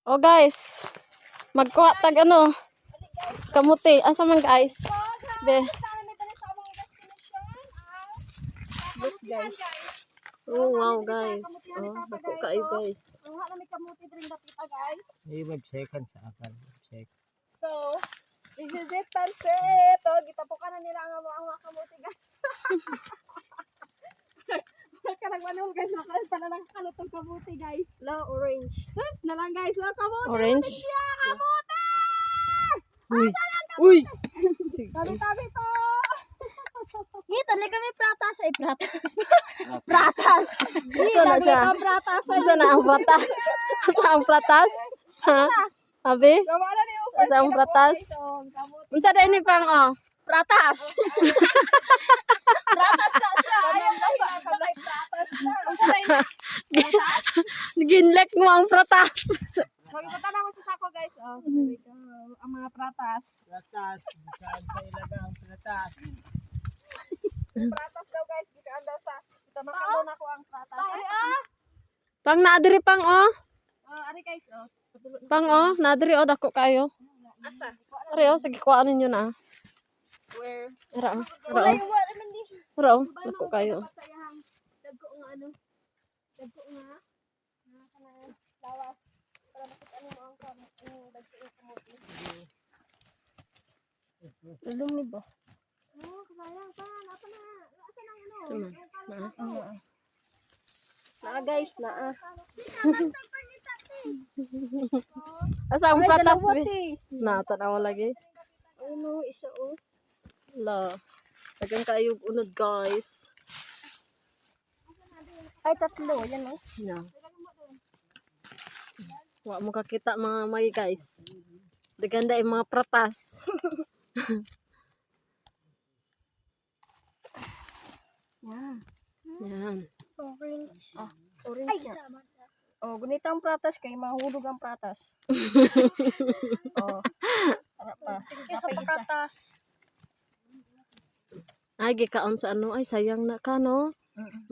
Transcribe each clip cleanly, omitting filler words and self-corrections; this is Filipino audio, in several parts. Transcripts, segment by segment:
Oh guys, magkuha tag ano, kamuti. Asa man guys? Be. Look guys. Oh wow guys. Oh, bako kayo guys. Ang hala may kamuti drin dapita guys. Websecond sa akan. So, this is it pansit. Oh, gitapukan na nila ang mga kamuti guys. Kanang manol guys, nakalit pa na lang kalutong kamuti guys. La orange. Sus na lang guys, oh, kamuti. Orange. Kamuti! Uy. Uy. Sige. Tabi-tabi to. Ngito, li kami pratas. Ay, pratas. Pratas. Ito na siya. Pratas. Ito na ang pratas. Asa ang pratas? Ha? Abi? Gawa na niyo. Asa ang pratas? Unsa da ini pang oh? Pratas. Pratas na siya. Ayun lang sa kalay pratas na. Ginlek mo ang pratas. Magpunta na mo sa sako guys. Oh, there we go. Ang mga pratas. Pratas, saan sa ilaga ang pratas? Pratas daw guys, dito anda sa kita makamon ako ang pratas. Ari Pang naadiri pang oh. ari guys oh. Pang oh, naadiri oh dako kayo. Asa? Ari oh, sige kuhaan ninyo na. Where? Ara oh. Ara Wala oh. yung wala man di. Ara oh, dako kayo. Pasayahang dagko nga ano. Dagko nga. Kana lawas para makita mo ang dagko yung kamuti. Ulong ni ba? Oh, kasayang pa. Apa na? Asa nang ano? Tama. Na. Na guys, na. Asa ang pratas be? Na tanaw lagi. Ano isa oh. La. Dagan kayo unod guys. Ay tatlo, yan oh. Na. Wa mo kakita mga may guys. Daganda yung mga pratas. Yan. Yan. Orange. Ah, orange. Ay, na. sama. Oh, gunita ang pratas kay mahulog ang pratas. Oh. Tara pa. Sa pratas. Ay, gikaon sa ano. Ay, sayang na ka, no?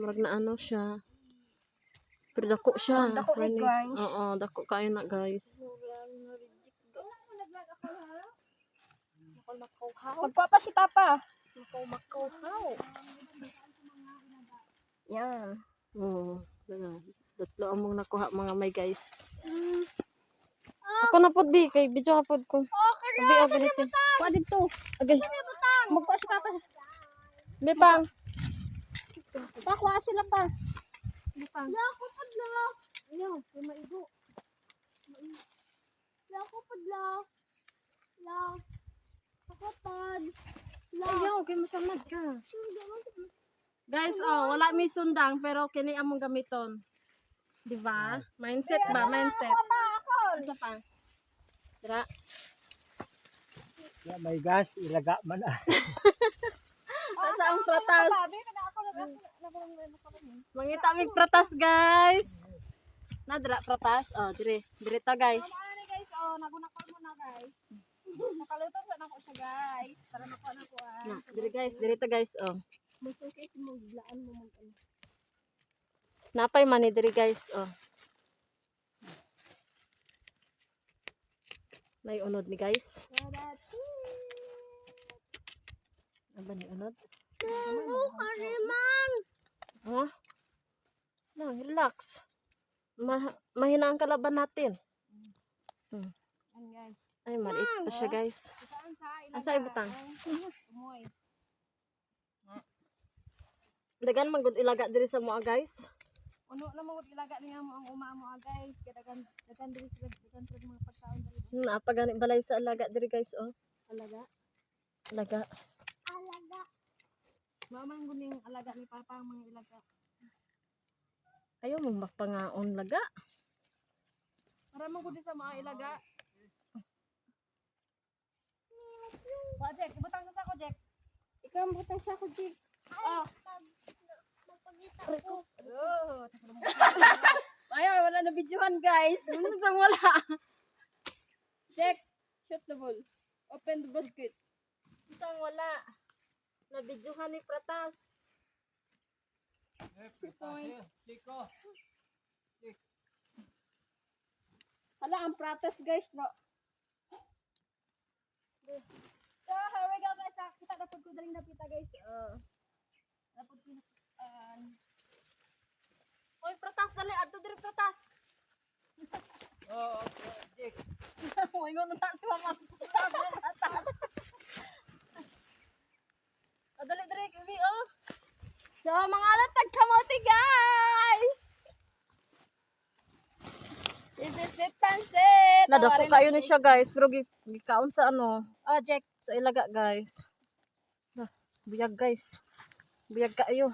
Marag na ano siya. Pero dako siya. Dako ni Friends. guys. Oo, dako kayo na guys. Magkuha pa si Papa. Makaw. Yan. Oo. Datlo among nakuha mga may guys. Ako na pod bi kay video ka pod ko. Abi og ganito. Kuha dito. Agay. Magkuha si Papa. Bi pang. Pakuha sila pa. Lako padla. Ayaw, may maigo. Lako padla. La. Ako pad. Ayaw kay masamad ka. Guys, oh, wala mi sundang pero kini among gamiton. Di ba? Mindset ba? Mindset. Asa pa? Dira. Ya, may gas, ilaga man ah. Asa ang pratas? Mangita mi pratas, guys. Na dira pratas. Oh, dire ta, guys. Ano guys, oh, nagunakal mo na guys. Nakaluto sa nako siya guys. Para makuha na ko ah. Na, dire ta, guys. Oh. Masukit mo, blaan mo mag ano. Napay man ni dire, guys. Oh. May unod ni guys. Ano ba ni unod? Ha? No, relax. Mahina ang kalaban natin. Yan guys. Ay, maliit pa siya, guys. Saan sa ilaga? Asa ibutang? Umoy. Dagan magud ilaga diri sa moa, guys. Uno na mo ilaga niya mo ang umamo guys. Kadagan diri sila mga pagkaon diri. Napagani balay sa alaga diri, guys, oh. Alaga. Alaga. Alaga. Mamang guning alaga ni Papa ang mga ilaga. Ayaw mo magpangaon laga. Para mo gudi sa mga ilaga. Wa Jack, ibutang sa ako Jack. Ikaw ang butang sa ako Jack. Oh. Magpagita ko. Oh, ayaw, wala na videohan guys. Ano sang wala? Jack, shoot the ball. Open the basket. Sang wala. Nabidyohan ni pratas. Liko. Hala, ang prates guys, no? So, here we go guys. Kita na po ko daling napita guys. Napod ko Oy, pratas, dali. Adto diri pratas. Oo, project. Uy, ngunit ta si mama. Dali, dali, Kiwi, oh. So, mga latag kamote guys! This is it, pansit! Nadako kayo ni siya, guys. Pero gikaon sa ano. Oh, Jack. Sa ilaga, guys. Biyag, guys. Biyag kayo.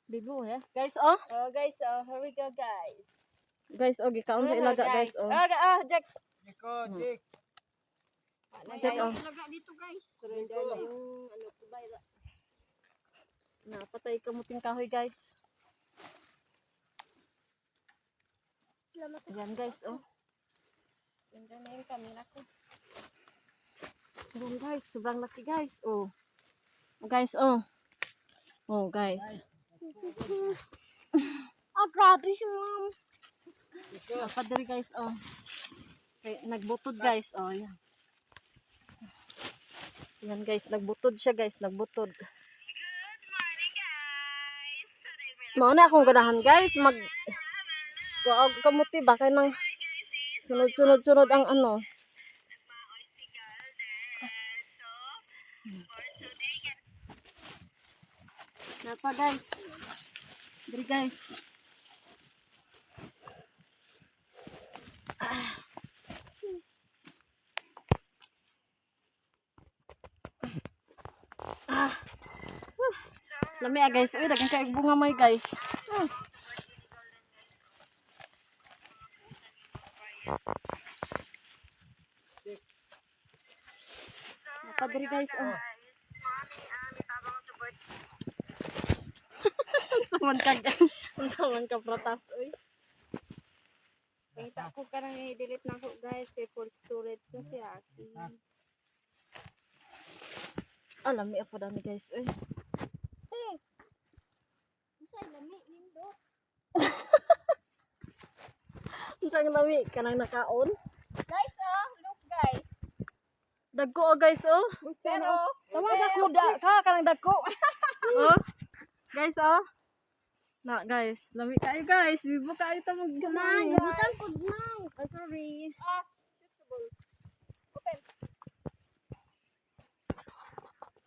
Bibo, eh. Guys, oh. Oh, guys. Oh, here we go, guys. Guys, oh, gikaon sa ilaga, guys, oh. Jack. Niko, Dick. Check, oh. Ilaga dito, guys. Surrender na yung ano, kubay. Napatay kamuting kahoy, guys. Salamat. Ayan, guys, oh. Ganda na yung camera ko. Ayan, guys. Sobrang laki, guys. Oh. Oh, guys, oh. Oh, guys. Grabe siya, ma'am. Napadari, guys, oh. Okay, nagbutod, guys. Oh, yan. Yan, guys. Nagbutod siya, guys. Nagbutod. Mauna akong ganahan, guys. Kamuti ba? Kaya nang sunod-sunod ang ano. Napa, guys. Dari, guys. Lami guys. Uy, dagang kaig bunga may guys. Napadiri guys. Oh. Saman ka pratas. Uy. Pangita ko karang i-delete na ako, guys. Kay full storage na siya. Lami ako dami guys. Uy. Masay, lami, lindo. Unsang lami kanang nakaon. Guys, look, guys. Dagko oh guys oh. Pero, Tawag ako kanang dagko. Oh. Guys oh. Na guys, lami kayo guys. Bibo kayo ta maggamay. butang ko na. Oh, sorry. Suitable. Open.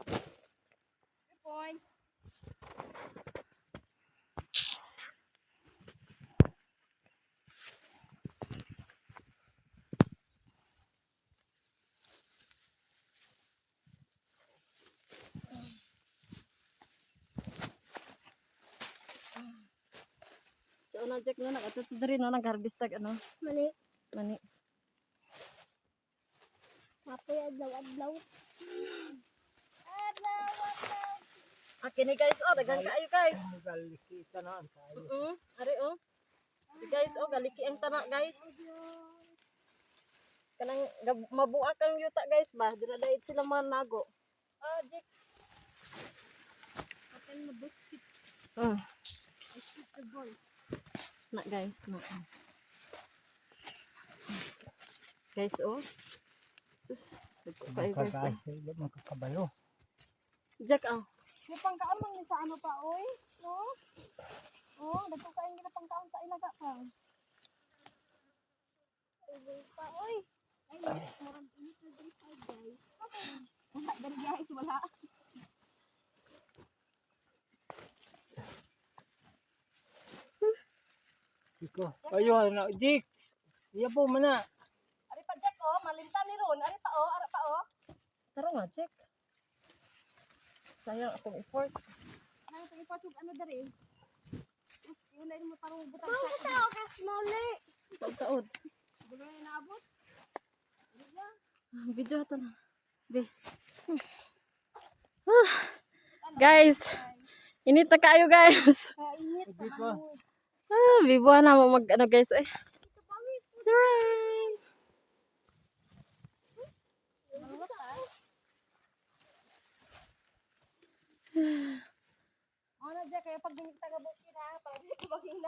3 points. So na Jack na nakato diri no nag-harvest tag ano. Mali. Mani. Mapoy adlaw-adlaw. Adlaw-adlaw. Okay ni guys oh, dagang kayo guys. Galiki na ang tayo. Ari oh. Si guys oh, galiki ang tana guys. Kanang mabuak ang yuta guys ba. Dira dait sila mga nago. Jack. Open mo biscuit. Biscuit the boy. Na guys, na. Guys oh. Sus, dagko kayo guys. Oh. Magkakasya, magkakabalo. Jack oh. May pangkaon man sa ano pa, oy. No? Oh, dagko kayo gina pangkaon sa ilaga pa. Pa, oy. Ay, marang init na diri side, guys. Wala diri guys, wala. Iko. Ayo na, Dick. Iya po mana. Ari pa Jack oh, malinta ni Ron. Ari pa oh, ara pa oh. Taro nga, Jack. Sayang akong effort. Nang sa ipatug ano diri. Ulay mo tarong butang sa. Tao ka small. Pagkaod. Gulo na naabot. Video ito na. Be. Guys. Init na kayo guys. Kainit sa Diko. Bibuhan na mo mag ano guys. Eh. Surprise! Ano dyan, kaya pag taga-bukid ha, parang hindi ko maging